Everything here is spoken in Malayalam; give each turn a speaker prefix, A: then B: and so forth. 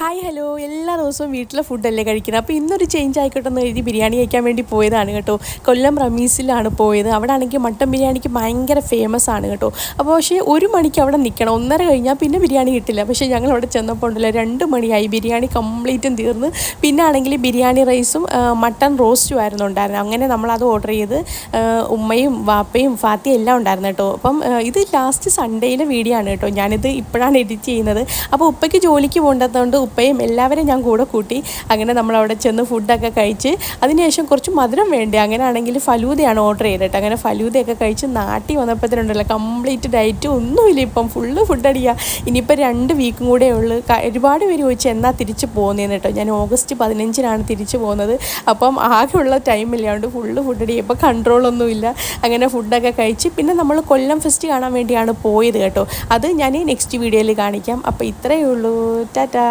A: ഹായ് ഹലോ എല്ലാ ദിവസവും വീട്ടിലെ ഫുഡല്ലേ കഴിക്കുന്നത്. അപ്പോൾ ഇന്നൊരു ചേഞ്ച് ആയിക്കോട്ടെ എന്ന് കരുതി ബിരിയാണി കഴിക്കാൻ വേണ്ടി പോയതാണ് കേട്ടോ. കൊല്ലം റമീസിലാണ് പോയത്. അവിടെ ആണെങ്കിൽ മട്ടൻ ബിരിയാണിക്ക് ഭയങ്കര ഫേമസ് ആണ് കേട്ടോ. അപ്പോൾ പക്ഷേ 1 മണിക്ക് അവിടെ നിൽക്കണം, 1:30 കഴിഞ്ഞാൽ പിന്നെ ബിരിയാണി കിട്ടില്ല. പക്ഷേ ഞങ്ങൾ അവിടെ ചെന്നപ്പോൾ ഉണ്ടല്ലോ 2 മണിയായി, ബിരിയാണി കംപ്ലീറ്റും തീർന്ന്. പിന്നെ ആണെങ്കിൽ ബിരിയാണി റൈസും മട്ടൺ റോസ്റ്റും ആയിരുന്നു ഉണ്ടായിരുന്നത്. അങ്ങനെ നമ്മളത് ഓർഡർ ചെയ്ത് ഉമ്മയും വാപ്പയും ഫാത്തിയും എല്ലാം ഉണ്ടായിരുന്നു കേട്ടോ. അപ്പം ഇത് ലാസ്റ്റ് സൺഡേയിലെ വീഡിയോ ആണ് കേട്ടോ. ഞാനിത് ഇപ്പോഴാണ് എഡിറ്റ് ചെയ്യുന്നത്. അപ്പോൾ ഉപ്പയ്ക്ക് ജോലിക്ക് പോകേണ്ടതുകൊണ്ട് ഉപ്പയും എല്ലാവരും ഞാൻ കൂടെ കൂട്ടി. അങ്ങനെ നമ്മളവിടെ ചെന്ന് ഫുഡൊക്കെ കഴിച്ച് അതിനുശേഷം കുറച്ച് മധുരം വേണ്ടേ, അങ്ങനെ ആണെങ്കിൽ ഫലൂദയാണ് ഓർഡർ ചെയ്തിട്ട്. അങ്ങനെ ഫലൂദയൊക്കെ കഴിച്ച് നാട്ടിൽ വന്നപ്പോഴത്തേനുണ്ടല്ലോ കംപ്ലീറ്റ് ഡയറ്റ് ഒന്നുമില്ല. ഇപ്പം ഫുള്ള് ഫുഡ് അടിക്കുക. ഇനിയിപ്പോൾ 2 വീക്കും കൂടെ ഉള്ളൂ. ഒരുപാട് പേര് ചോദിച്ചു എന്നാ തിരിച്ച് പോകുന്നതെന്ന് കേട്ടോ. ഞാൻ ഓഗസ്റ്റ് 15-നാണ് തിരിച്ച് പോകുന്നത്. അപ്പം ആകെയുള്ള ടൈമില്ലാണ്ട് ഫുള്ള് ഫുഡ് അടിക്കുക. ഇപ്പോൾ കൺട്രോളൊന്നുമില്ല. അങ്ങനെ ഫുഡൊക്കെ കഴിച്ച് പിന്നെ നമ്മൾ കൊല്ലം ഫെസ്റ്റ് കാണാൻ വേണ്ടിയാണ് പോയത് കേട്ടോ. അത് ഞാൻ നെക്സ്റ്റ് വീഡിയോയിൽ കാണിക്കാം. അപ്പോൾ ഇത്രയേ ഉള്ളൂ. ടാറ്റാ.